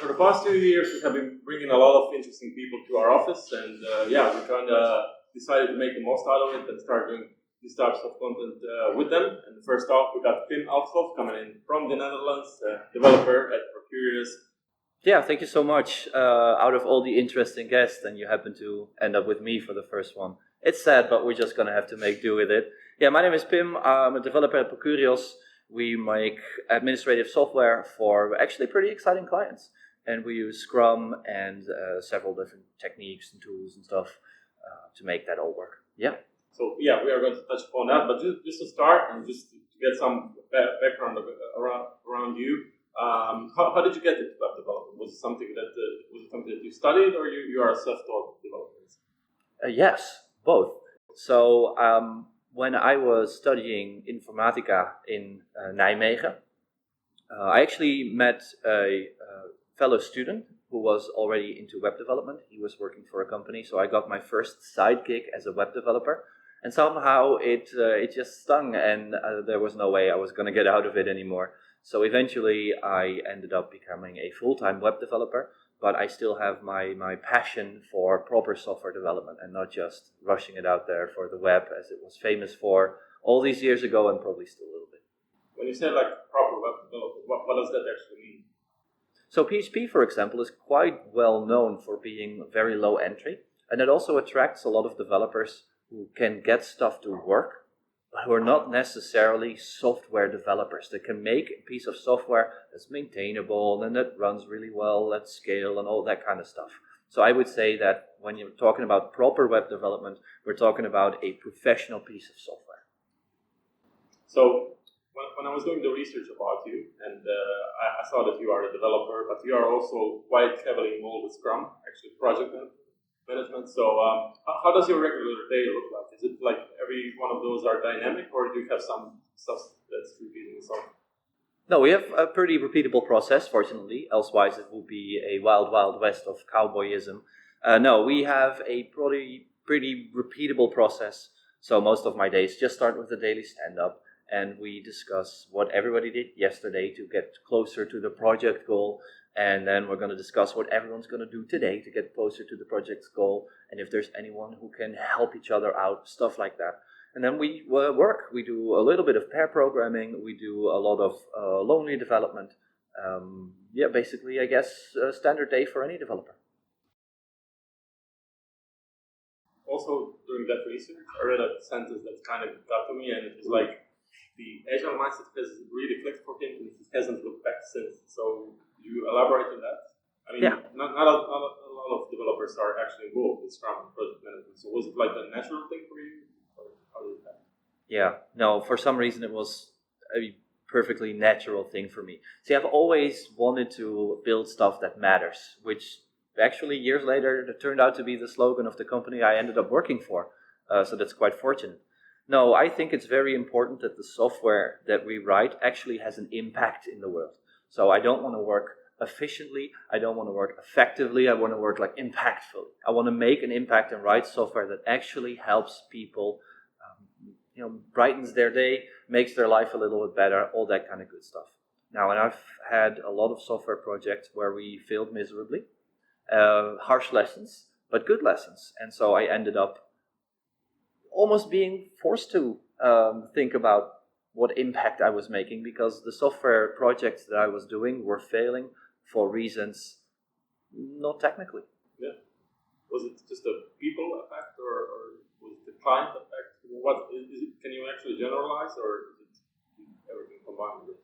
For the past 2 years, we have been bringing a lot of interesting people to our office, and we kind of decided to make the most out of it and start doing these types of content with them. And the first off, we got Pim Elshoff coming in from the Netherlands, developer at Procurios. Yeah, thank you so much. Out of all the interesting guests, and you happen to end up with me for the first one. It's sad, but we're just going to have to make do with it. Yeah, my name is Pim. I'm a developer at Procurios. We make administrative software for actually pretty exciting clients. And we use Scrum and several different techniques and tools and stuff to make that all work. Yeah. So we are going to touch upon that, but just to start and just to get some background around you, how did you get into web development? Was it something that you studied, or you are a self-taught developer? Yes, both. So when I was studying Informatica in Nijmegen, I actually met a fellow student who was already into web development. He was working for a company, so I got my first side gig as a web developer. And somehow it just stung, and there was no way I was going to get out of it anymore. So eventually I ended up becoming a full-time web developer, but I still have my passion for proper software development and not just rushing it out there for the web as it was famous for all these years ago and probably still a little bit. When you say like proper web development, what does that actually mean? So PHP, for example, is quite well known for being very low entry, and it also attracts a lot of developers who can get stuff to work, but who are not necessarily software developers. They can make a piece of software that's maintainable and that runs really well at scale and all that kind of stuff. So I would say that when you're talking about proper web development, we're talking about a professional piece of software. So when I was doing the research about you, and I saw that you are a developer, but you are also quite heavily involved with Scrum, actually project management. So how does your regular day look like? Is it like every one of those are dynamic, or do you have some stuff that's repeating itself? No, we have a pretty repeatable process, fortunately. Elsewise, it would be a wild, wild west of cowboyism. No, we have a pretty repeatable process. So most of my days just start with a daily stand-up, and we discuss what everybody did yesterday to get closer to the project goal. And then we're going to discuss what everyone's going to do today to get closer to the project's goal. And if there's anyone who can help each other out, stuff like that. And then we work. We do a little bit of pair programming. We do a lot of lonely development. Basically, I guess, a standard day for any developer. Also, during that research, I read a sentence that kind of got to me, and it was like, the Agile mindset has really clicked for him, and he hasn't looked back since. So, you elaborate on that? I mean, yeah. not a lot of developers are actually involved with Scrum and project management. So, was it like a natural thing for you? Or how did that? Yeah, no, for some reason it was a perfectly natural thing for me. See, I've always wanted to build stuff that matters, which actually years later it turned out to be the slogan of the company I ended up working for. So that's quite fortunate. No, I think it's very important that the software that we write actually has an impact in the world. So I don't want to work efficiently, I don't want to work effectively, I want to work like impactfully. I want to make an impact and write software that actually helps people, brightens their day, makes their life a little bit better, all that kind of good stuff. Now, and I've had a lot of software projects where we failed miserably, harsh lessons, but good lessons. And so I ended up almost being forced to think about what impact I was making, because the software projects that I was doing were failing for reasons not technically. Yeah. Was it just a people effect, or was it the client effect? What is it? Can you actually generalize, or is it everything combined?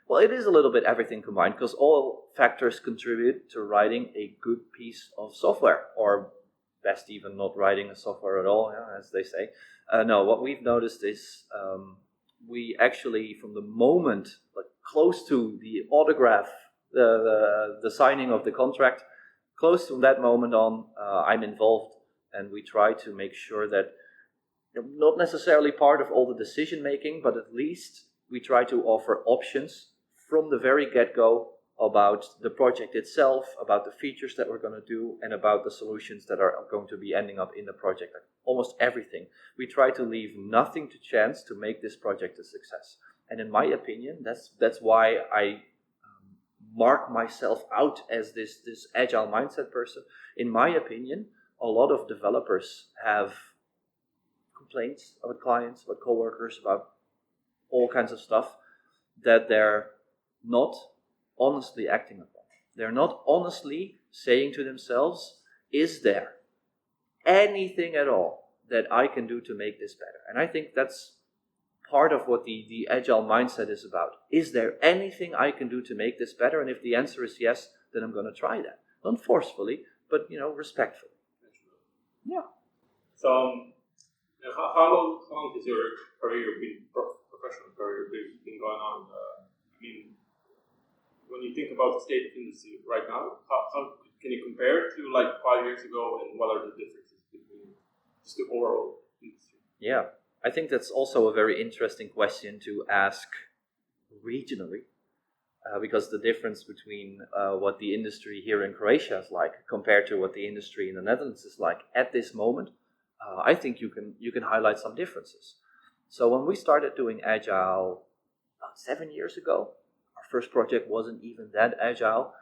Well, it is a little bit everything combined, because all factors contribute to writing a good piece of software, or best even not writing a software at all, as they say. No, what we've noticed is we actually, from the moment, like close to the autograph, the signing of the contract, close from that moment on, I'm involved, and we try to make sure that not necessarily part of all the decision making, but at least we try to offer options from the very get-go about the project itself, about the features that we're going to do, and about the solutions that are going to be ending up in the project. Like almost everything. We try to leave nothing to chance to make this project a success. And in my opinion, that's why I mark myself out as this agile mindset person. In my opinion, a lot of developers have complaints about clients, about coworkers, about all kinds of stuff that they're not honestly acting upon. They're not honestly saying to themselves, is there anything at all that I can do to make this better? And I think that's part of what the agile mindset is about. Is there anything I can do to make this better? And if the answer is yes, then I'm going to try that. Not forcefully, but respectfully. Yeah. So, how long has your career professional career been going on? When you think about the state of industry right now, how can you compare it to like 5 years ago, and what are the differences between just the overall industry? Yeah, I think that's also a very interesting question to ask regionally, because the difference between what the industry here in Croatia is like compared to what the industry in the Netherlands is like at this moment, I think you can highlight some differences. So when we started doing Agile about 7 years ago, our first project wasn't even that agile.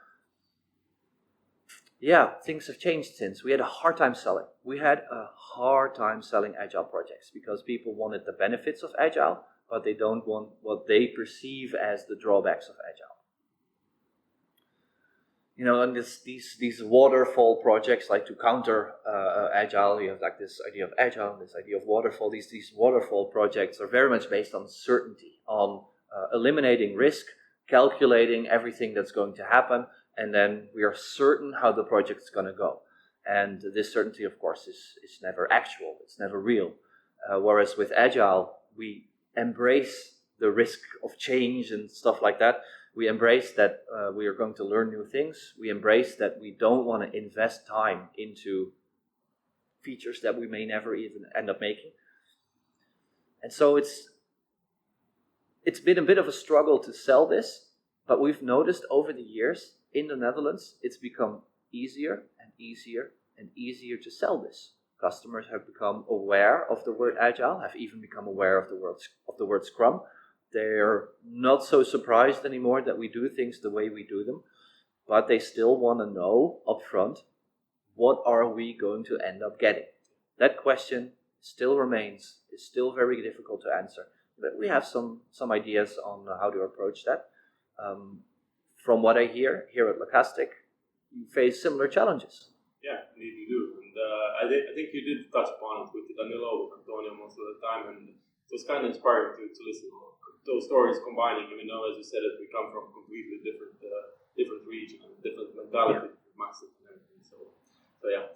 Yeah, things have changed since. We had a hard time selling. We had a hard time selling Agile projects because people wanted the benefits of Agile, but they don't want what they perceive as the drawbacks of Agile. And these waterfall projects, like to counter Agile, you have like this idea of Agile, this idea of waterfall. These waterfall projects are very much based on certainty, on eliminating risk, calculating everything that's going to happen, and then we are certain how the project's going to go. And this certainty, of course, is never actual, it's never real. Whereas with Agile, we embrace the risk of change and stuff like that. We embrace that we are going to learn new things. We embrace that we don't want to invest time into features that we may never even end up making. And so it's been a bit of a struggle to sell this, but we've noticed over the years in the Netherlands, it's become easier and easier and easier to sell this. Customers have become aware of the word Agile, have even become aware of the word Scrum. They're not so surprised anymore that we do things the way we do them, but they still want to know upfront, what are we going to end up getting? That question still remains, is still very difficult to answer. But we have some ideas on how to approach that. From what I hear here at Locastic, you face similar challenges. Yeah, indeed you do. And I think you did touch upon it with Danilo, with Antonio most of the time, and it was kind of inspiring to listen to those stories combining, even though, as you said, we come from completely different region and different mentality, mindset and everything. So yeah.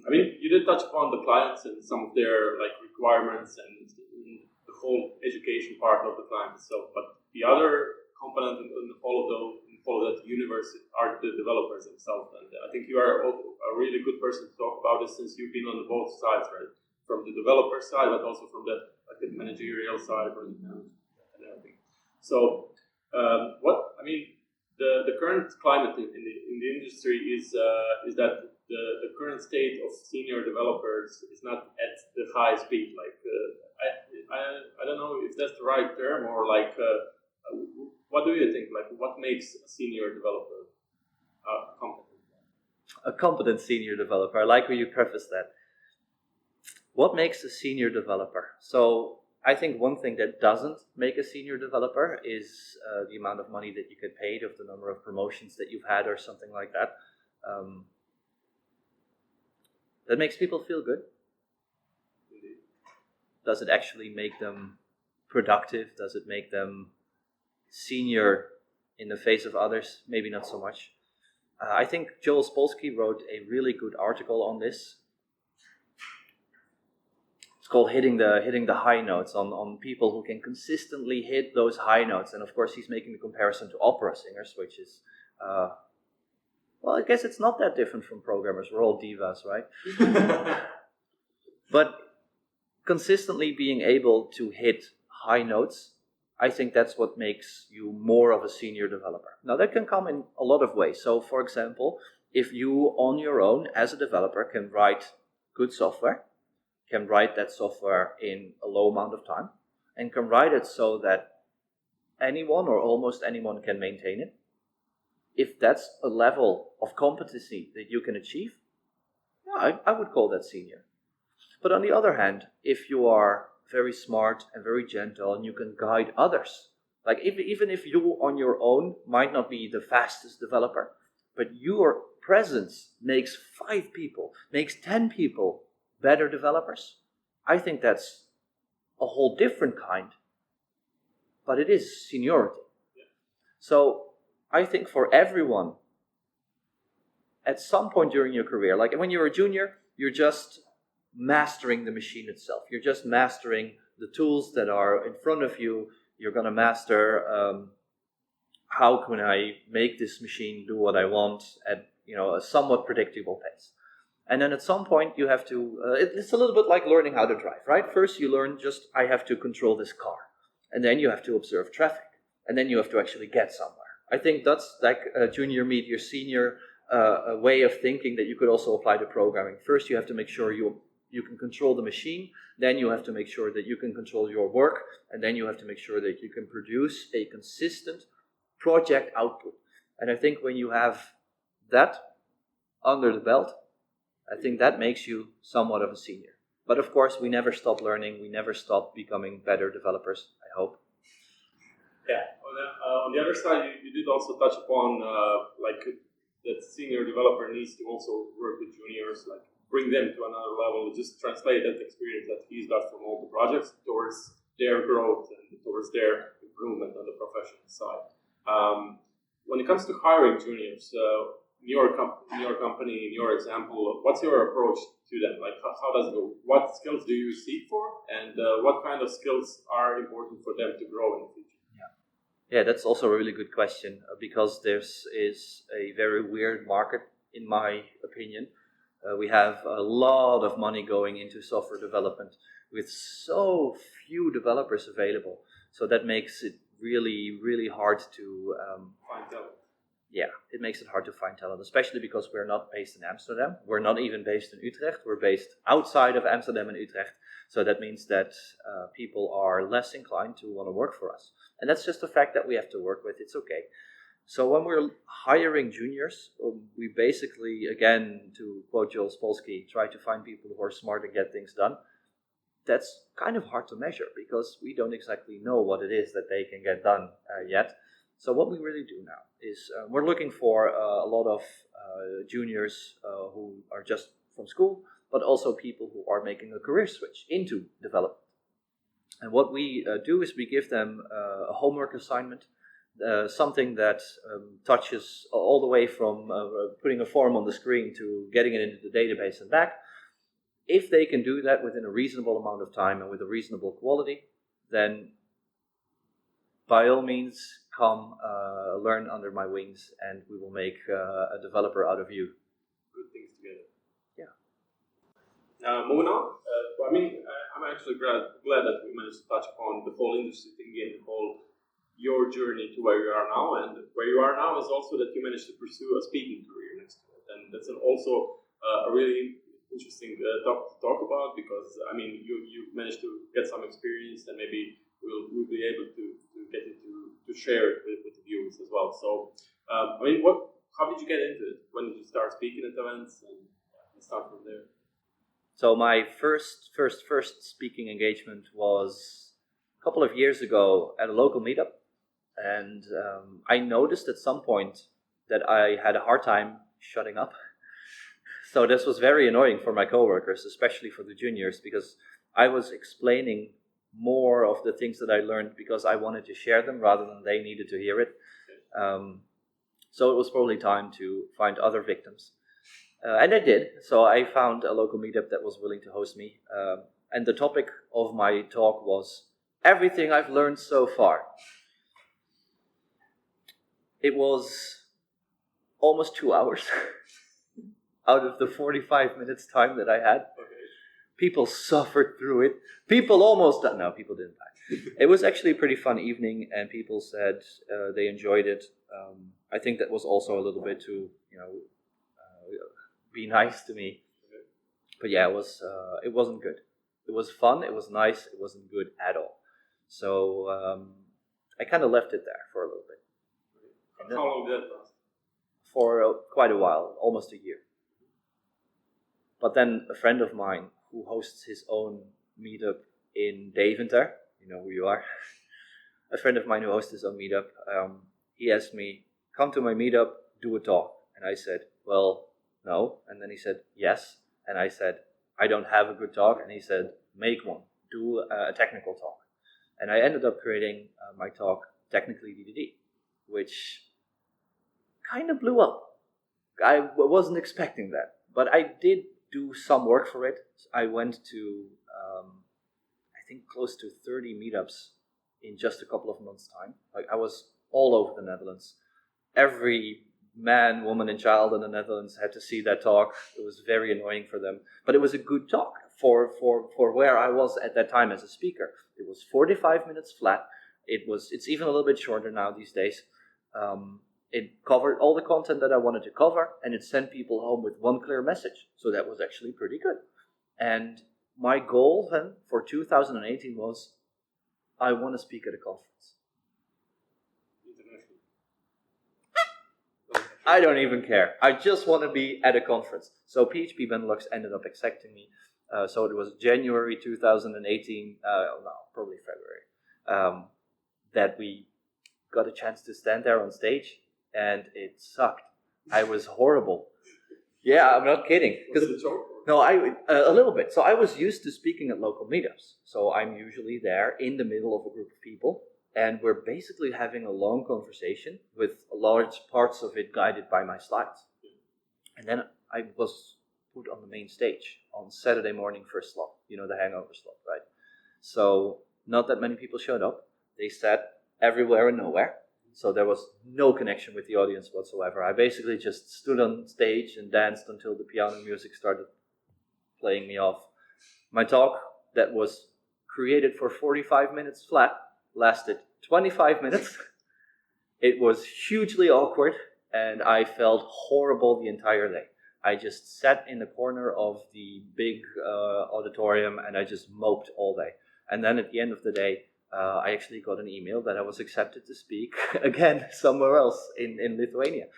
You did touch upon the clients and some of their requirements and the whole education part of the client itself, but the other component in all of that universe are the developers themselves. And I think you are a really good person to talk about this, since you've been on both sides, right? From the developer side, but also from the managerial side, and everything. So, the current climate in the industry is that the current state of senior developers is not at the high speed. I don't know if that's the right term, or what do you think? What makes a senior developer competent? A competent senior developer. I like how you preface that. What makes a senior developer? So I think one thing that doesn't make a senior developer is the amount of money that you get paid, of the number of promotions that you've had, or something like that. That makes people feel good. Indeed. Does it actually make them productive? Does it make them senior in the face of others? Maybe not so much. I think Joel Spolsky wrote a really good article on this. It's called hitting the high notes, on people who can consistently hit those high notes. And of course, he's making the comparison to opera singers, which is, I guess it's not that different from programmers. We're all divas, right? But consistently being able to hit high notes, I think that's what makes you more of a senior developer. Now, that can come in a lot of ways. So, for example, if you on your own as a developer can write good software, can write that software in a low amount of time, and can write it so that anyone or almost anyone can maintain it, if that's a level of competency that you can achieve, yeah, I would call that senior. But on the other hand, if you are very smart and very gentle and you can guide others, like even if you on your own might not be the fastest developer, but your presence makes 5 people, makes 10 people better developers, I think that's a whole different kind, but it is seniority. So I think for everyone, at some point during your career, like when you're a junior, you're just mastering the machine itself. You're just mastering the tools that are in front of you. You're going to master how can I make this machine do what I want at a somewhat predictable pace. And then at some point you have to, it's a little bit like learning how to drive, right? First you learn just, I have to control this car. And then you have to observe traffic. And then you have to actually get somewhere. I think that's like a junior meet your senior a way of thinking that you could also apply to programming. First you have to make sure you can control the machine. Then you have to make sure that you can control your work. And then you have to make sure that you can produce a consistent project output. And I think when you have that under the belt, I think that makes you somewhat of a senior. But of course, we never stop learning. We never stop becoming better developers, I hope. Yeah. On the other side, you did also touch upon that senior developer needs to also work with juniors, like bring them to another level, just translate that experience that he's got from all the projects towards their growth and towards their improvement on the professional side. When it comes to hiring juniors, in your company, in your example, what's your approach to them? Like, how does it go? What skills do you seek for, and what kind of skills are important for them to grow in the future? Yeah, that's also a really good question because there is a very weird market, in my opinion. We have a lot of money going into software development with so few developers available. So that makes it really, really hard to find talent. Yeah, it makes it hard to find talent, especially because we're not based in Amsterdam. We're not even based in Utrecht. We're based outside of Amsterdam and Utrecht. So that means that people are less inclined to want to work for us. And that's just a fact that we have to work with. It's okay. So when we're hiring juniors, we basically, again, to quote Joel Spolsky, try to find people who are smart and get things done. That's kind of hard to measure because we don't exactly know what it is that they can get done yet. So what we really do now is we're looking for a lot of juniors who are just from school, but also people who are making a career switch into development. And what we do is we give them a homework assignment, something that touches all the way from putting a form on the screen to getting it into the database and back. If they can do that within a reasonable amount of time and with a reasonable quality, then by all means, come learn under my wings, and we will make a developer out of you. Good things together. Yeah. Moving on. I'm actually glad that we managed to touch upon the whole industry thing and your journey to where you are now. And where you are now is also that you managed to pursue a speaking career next to it, and that's also a really interesting topic to talk about because you managed to get some experience, and maybe we'll be able to get it to share it with the viewers as well. So, how did you get into it? When did you start speaking at events? And start from there. So my first speaking engagement was a couple of years ago at a local meetup, and I noticed at some point that I had a hard time shutting up. So this was very annoying for my coworkers, especially for the juniors, because I was explaining more of the things that I learned because I wanted to share them rather than they needed to hear it. So it was probably time to find other victims. And I did. So I found a local meetup that was willing to host me. And the topic of my talk was everything I've learned so far. It was almost 2 hours out of the 45 minutes time that I had. People suffered through it. People almost died. No, people didn't die. It was actually a pretty fun evening, and people said they enjoyed it. I think that was also a little bit to, be nice to me. But yeah, it wasn't good. It was fun. It was nice. It wasn't good at all. So I kind of left it there for a little bit. How long did that last? for quite a while, almost a year. But then a friend of mine who hosts his own meetup in Deventer, you know who you are, a friend of mine who hosts his own meetup, he asked me, come to my meetup, do a talk. And I said, well, no. And then he said, yes. And I said, I don't have a good talk. And he said, make one, do a technical talk. And I ended up creating my talk, Technically DDD, which kind of blew up. I wasn't expecting that, but I did do some work for it. I went to, I think, close to 30 meetups in just a couple of months' time. Like, I was all over the Netherlands. Every man, woman, and child in the Netherlands had to see that talk. It was very annoying for them, but it was a good talk for where I was at that time as a speaker. It was 45 minutes flat. It's even a little bit shorter now these days. It covered all the content that I wanted to cover, and it sent people home with one clear message. So that was actually pretty good. And my goal then for 2018 was, I want to speak at a conference. I don't even care. I just want to be at a conference. So PHP Benelux ended up accepting me. So it was January 2018, probably February, that we got a chance to stand there on stage, and it sucked. I was horrible. Yeah, I'm not kidding. Was it a joke? No, a little bit. So I was used to speaking at local meetups. So I'm usually there in the middle of a group of people, and we're basically having a long conversation with large parts of it guided by my slides. And then I was put on the main stage on Saturday morning first slot, the hangover slot, right? So not that many people showed up. They sat everywhere and nowhere. So there was no connection with the audience whatsoever. I basically just stood on stage and danced until the piano music started playing me off. My talk, that was created for 45 minutes flat, lasted 25 minutes. It was hugely awkward, and I felt horrible the entire day. I just sat in the corner of the big auditorium, and I just moped all day. And then at the end of the day, I actually got an email that I was accepted to speak again somewhere else in Lithuania.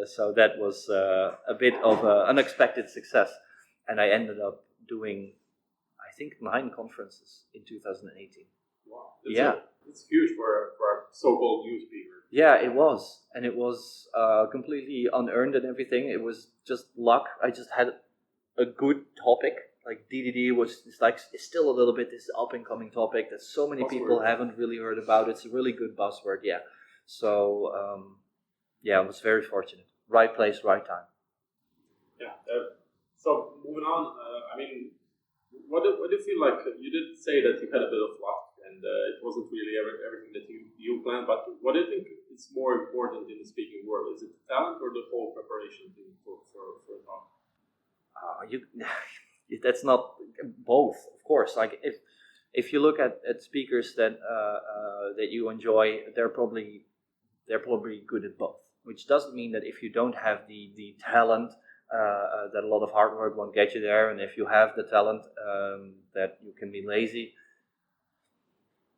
So that was a bit of an unexpected success. And I ended up doing, I think, 9 conferences in 2018. Wow. It's huge for a so-called new speaker. Yeah, it was. And it was completely unearned and everything. It was just luck. I just had a good topic. Like DDD is still a little bit this up-and-coming topic that so many people haven't really heard about. It's a really good buzzword, yeah. So, I was very fortunate. Right place, right time. Yeah. So moving on, what do you feel like? You did say that you had a bit of luck, and it wasn't really everything that you planned. But what do you think is more important in the speaking world? Is it the talent or the whole preparation thing for a talk? That's not both, of course. Like if you look at speakers that you enjoy, they're probably good at both. Which doesn't mean that if you don't have the talent, that a lot of hard work won't get you there, and if you have the talent, that you can be lazy.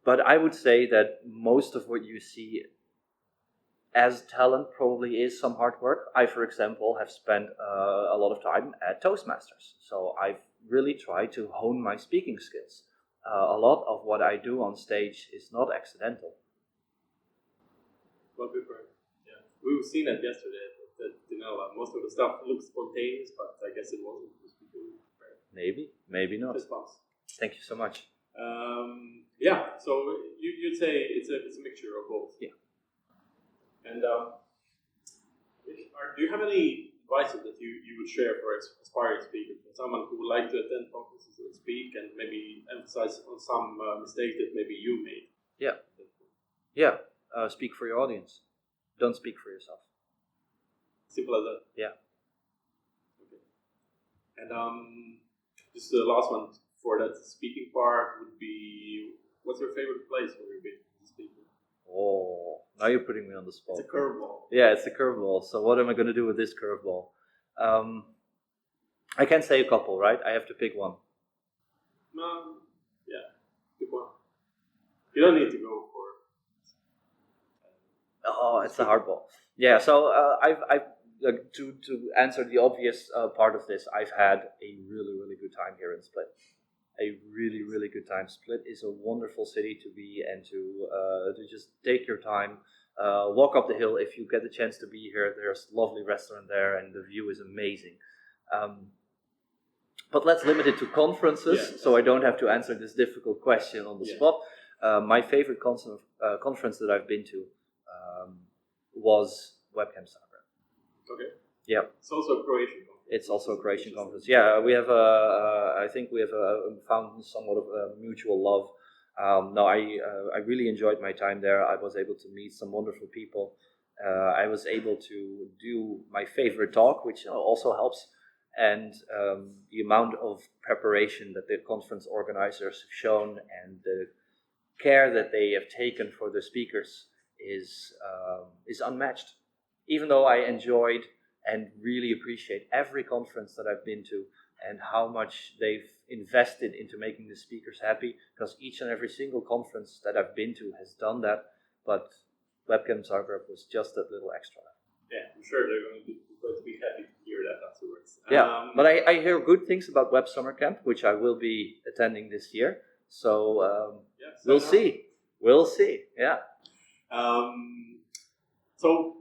But I would say that most of what you see as talent probably is some hard work. I, for example, have spent a lot of time at Toastmasters. So I've really tried to hone my speaking skills. A lot of what I do on stage is not accidental. Well, yeah. We've seen it yesterday. That most of the stuff looks spontaneous, but I guess it wasn't. Maybe not. Thank you so much. Yeah. So you'd say it's a mixture of both. Yeah. And do you have any advice that you would share for aspiring speakers, for someone who would like to attend conferences and speak, and maybe emphasize on some mistakes that maybe you made? Yeah. Speak for your audience. Don't speak for yourself. Simple as that. Yeah. Okay. And just the last one for that speaking part would be, what's your favorite place where you've been speaking? Oh, now you're putting me on the spot. It's a curveball. Yeah, it's a curveball. So what am I going to do with this curveball? I can say a couple, right? I have to pick one. Yeah, pick one. You don't need to go for. Oh, it's a hard ball. Yeah, so I've to answer the obvious part of this, I've had a really, really good time here in Split. A really, really good time. Split is a wonderful city to be and to just take your time, walk up the hill. If you get the chance to be here, there's a lovely restaurant there and the view is amazing. But let's limit it to conferences, so I don't have to answer this difficult question on the spot. My favorite conference that I've been to was Webcam Zagreb. Okay. Yeah. It's also a Croatian conference. It's also a Croatian conference. Yeah, we have I think we have found somewhat of a mutual love. No, I really enjoyed my time there. I was able to meet some wonderful people. I was able to do my favorite talk, which also helps. And the amount of preparation that the conference organizers have shown and the care that they have taken for the speakers is unmatched. Even though I enjoyed and really appreciate every conference that I've been to and how much they've invested into making the speakers happy, because each and every single conference that I've been to has done that, but Webcam Zagreb was just that little extra. Yeah, I'm sure they're going to be happy to hear that afterwards. Yeah, but I hear good things about Web Summer Camp, which I will be attending this year. So we'll see. We'll see. Yeah. So,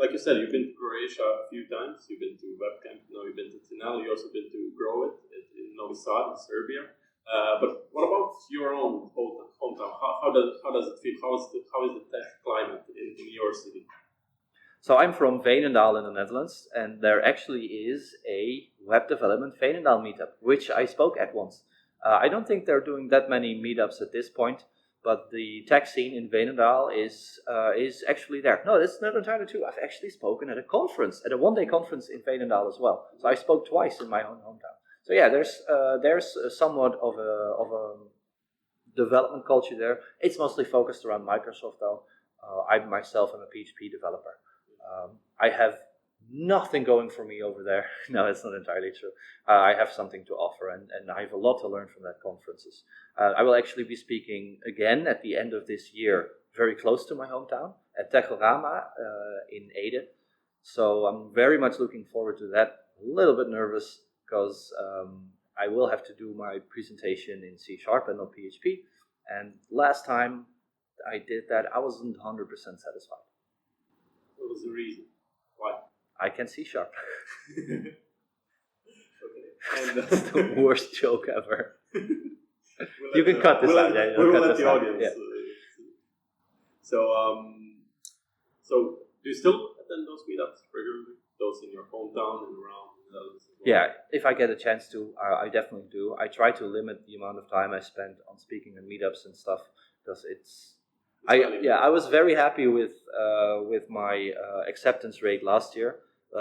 like you said, you've been to Croatia a few times. You've been to WebCamp. Now you've been to Tinel. You've also been to Grow It in Novi Sad in Serbia. But what about your own hometown? How does it feel? How is the tech climate in your city? So I'm from Veenendaal in the Netherlands, and there actually is a web development Veenendaal meetup, which I spoke at once. I don't think they're doing that many meetups at this point, but the tech scene in Veenendaal is actually there. No, that's not entirely true. I've actually spoken at a conference, at a one-day conference in Veenendaal as well. So I spoke twice in my own hometown. So yeah, there's somewhat of a development culture there. It's mostly focused around Microsoft though. I myself am a PHP developer. I have nothing going for me over there. No, it's not entirely true. I have something to offer, and I have a lot to learn from that conferences. I will actually be speaking again at the end of this year, very close to my hometown, at Techorama in Ede. So I'm very much looking forward to that. A little bit nervous because I will have to do my presentation in C# and not PHP. And last time I did that, I wasn't 100% satisfied. What was the reason? Why? I can C#. Okay. And that's the worst joke ever. You can cut this out. We'll let the audience. Yeah. So do you still attend those meetups regularly? Those in your hometown and around? Yeah, if I get a chance to, I definitely do. I try to limit the amount of time I spend on speaking at meetups and stuff because I was very happy with my acceptance rate last year.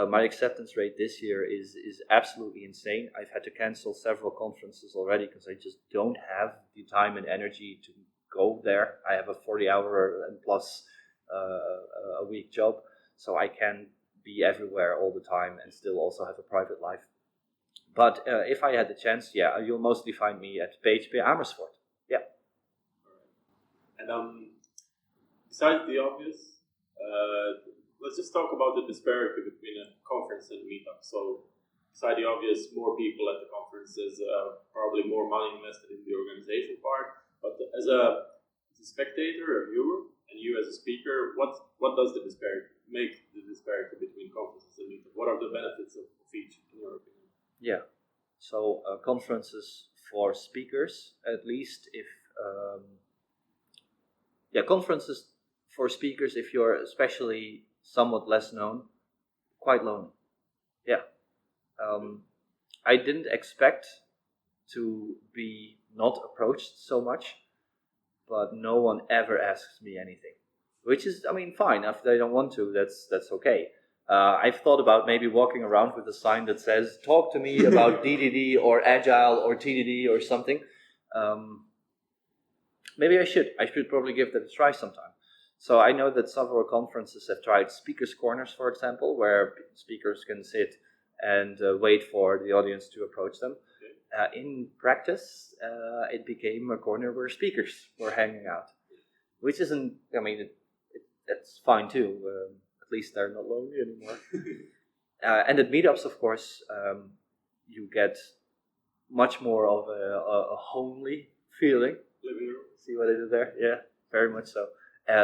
My acceptance rate this year is absolutely insane. I've had to cancel several conferences already because I just don't have the time and energy to go there. I have a 40-hour and plus a week job, so I can be everywhere all the time and still also have a private life. But if I had the chance, yeah, you'll mostly find me at PHP Amersfoort. Yeah. And besides the obvious, let's just talk about the disparity between a conference and meetup. So, besides the obvious, more people at the conferences, probably more money invested in the organization part. But as a spectator, a viewer, and you as a speaker, what does the disparity make the disparity between conferences and meetup? What are the benefits of each, in your opinion? Yeah. So conferences for speakers, at least if conferences for speakers, if you're especially somewhat less known, quite lonely. Yeah. I didn't expect to be not approached so much, but no one ever asks me anything, which is, I mean, fine. If they don't want to, that's okay. I've thought about maybe walking around with a sign that says, talk to me about DDD or Agile or TDD or something. Maybe I should probably give that a try sometime. So I know that several conferences have tried speakers' corners, for example, where speakers can sit and wait for the audience to approach them. In practice, it became a corner where speakers were hanging out, which isn't, I mean, that's fine too. At least they're not lonely anymore. And at meetups, of course, you get much more of a homely feeling. Living room. See what I did there? Yeah, very much so.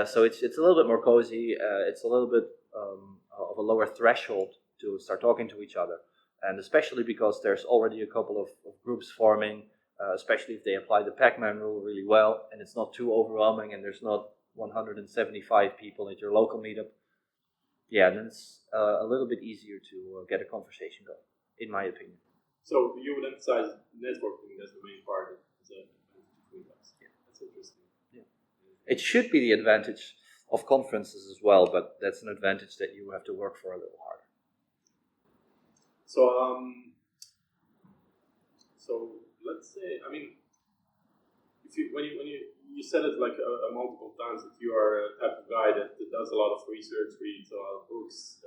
So it's a little bit more cozy. It's a little bit of a lower threshold to start talking to each other, and especially because there's already a couple of groups forming, especially if they apply the Pac-Man rule really well, and it's not too overwhelming, and there's not 175 people at your local meetup. Yeah, then it's a little bit easier to get a conversation going, in my opinion. So you would emphasize networking as the main part of the meetups. Yeah, that's interesting. Yeah. It should be the advantage of conferences as well, but that's an advantage that you have to work for a little harder. So let's say, I mean, when you said it like multiple times that you are a type of guy that does a lot of research, reads a lot of books,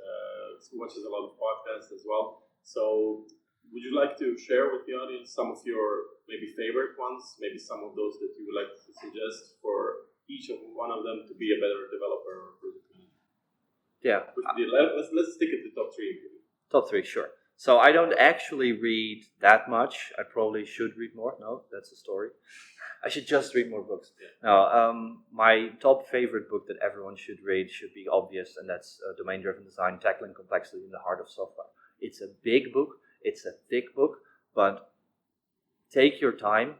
watches a lot of podcasts as well. So would you like to share with the audience some of your maybe favorite ones, maybe some of those that you would like to suggest for each of one of them to be a better developer or project manager? Yeah. Let's stick at the top three. Maybe. Top three, sure. So I don't actually read that much. I probably should read more. No, that's a story. I should just read more books. Yeah. No, my top favorite book that everyone should read should be obvious, and that's Domain-Driven Design, Tackling Complexity in the Heart of Software. It's a big book. It's a thick book, but take your time.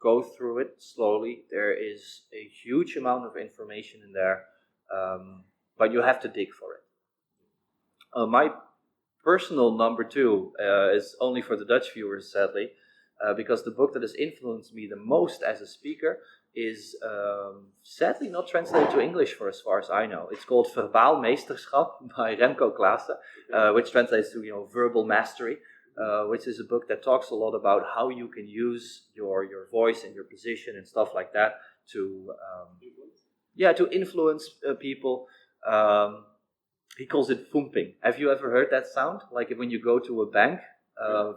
Go through it slowly. There is a huge amount of information in there, but you have to dig for it. My personal number two is only for the Dutch viewers, sadly, because the book that has influenced me the most as a speaker is sadly not translated to English for as far as I know. It's called Verbaal Meesterschap by Remco Klaassen, which translates to verbal mastery, which is a book that talks a lot about how you can use your voice and your position and stuff like that to influence people. He calls it thumping. Have you ever heard that sound? Like when you go to a bank,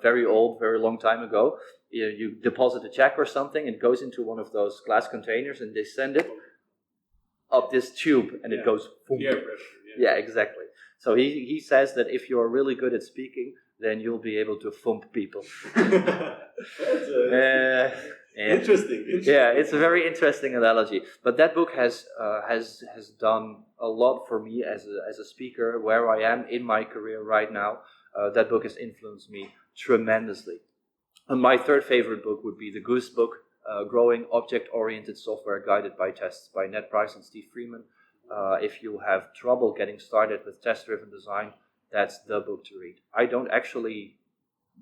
very old, very long time ago, you deposit a check or something, and it goes into one of those glass containers, and they send it up this tube, and it goes thump. Yeah, exactly. So he says that if you're really good at speaking, then you'll be able to thump people. Interesting. Yeah, it's a very interesting analogy. But that book has done a lot for me as a speaker, where I am in my career right now. That book has influenced me tremendously. And my third favorite book would be the Goose book, Growing Object-Oriented Software Guided by Tests by Ned Price and Steve Freeman. If you have trouble getting started with test-driven design, that's the book to read. I don't actually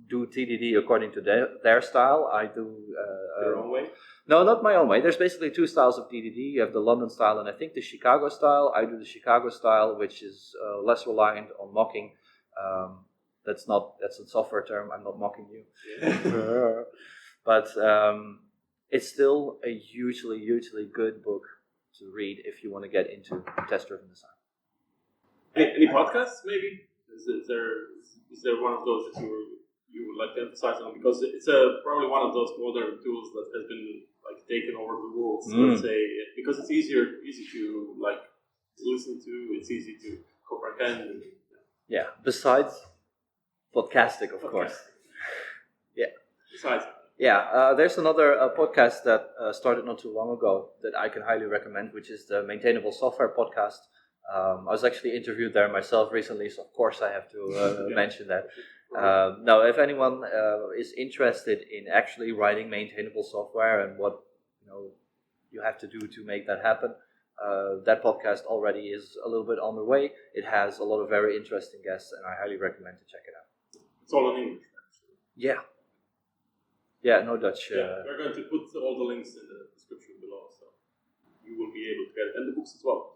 do TDD according to their style. I do... your own way? No, not my own way. There's basically two styles of TDD. You have the London style and I think the Chicago style. I do the Chicago style, which is less reliant on mocking. That's a software term. I'm not mocking you. Yeah. But it's still a hugely, hugely good book to read if you want to get into test-driven design. Any podcasts, maybe? Is there one of those that you would like to emphasize on? Because it's probably one of those modern tools that has been taken over the world. So let's say, because it's easy to listen to. It's easy to comprehend. Yeah. Besides Podcastic, of course. Yeah. Besides. Yeah, there's another podcast that started not too long ago that I can highly recommend, which is the Maintainable Software podcast. I was actually interviewed there myself recently, so of course I have to mention that. Now, if anyone is interested in actually writing maintainable software and what you have to do to make that happen, that podcast already is a little bit on the way. It has a lot of very interesting guests, and I highly recommend to check it out. It's all in English, actually. Yeah. Yeah, no Dutch. We're going to put all the links in the description below, so you will be able to get it, and the books as well.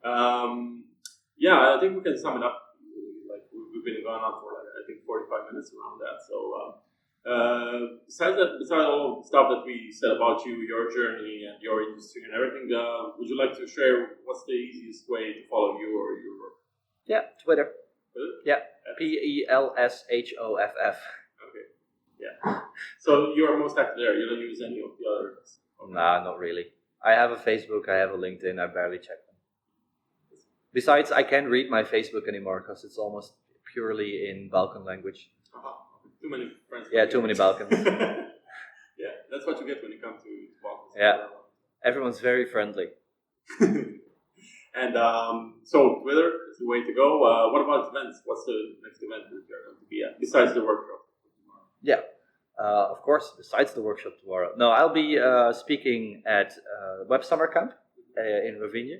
I think we can sum it up. We've been going on for 45 minutes around that. So besides all the stuff that we said about you, your journey, and your industry, and everything, would you like to share what's the easiest way to follow you or your work? Yeah, Twitter. Yeah, P-E-L-S-H-O-F-F. Okay. Yeah. So you are most active there. You don't use any of the others? Nah, not really. I have a Facebook. I have a LinkedIn. I barely check them. Besides, I can't read my Facebook anymore because it's almost purely in Balkan language. Too many friends. Yeah, too many Balkans. Yeah, that's what you get when you come to Balkans. Yeah, everyone's very friendly. And so Twitter is the way to go. What about events? What's the next event that you're going to be at besides the workshop? Yeah, of course. Besides the workshop tomorrow, no, I'll be speaking at Web Summer Camp in Ravinia.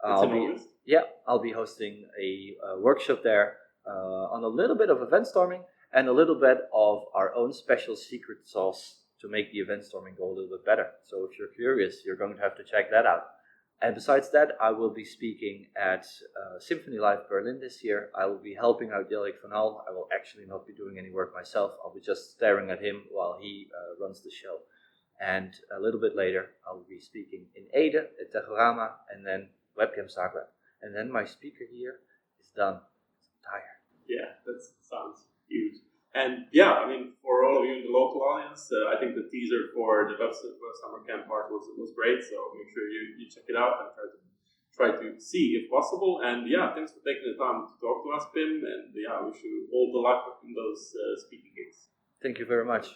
I'll be hosting a workshop there on a little bit of event storming and a little bit of our own special secret sauce to make the event storming go a little bit better. So if you're curious, you're going to have to check that out. And besides that, I will be speaking at Symphony Live Berlin this year. I will be helping out Dilek van Hal. I will actually not be doing any work myself. I'll be just staring at him while he runs the show. And a little bit later, I will be speaking in Ede at Tegorama and then Webcam Zagreb. And then my speaker here is done. I'm tired. Yeah, that sounds huge. And yeah, I mean, for all of you in the local audience, I think the teaser for the Web Summer Camp part was great. So make sure you check it out and try to see if possible. And yeah, thanks for taking the time to talk to us, Pim. And yeah, I wish you all the luck in those speaking gigs. Thank you very much.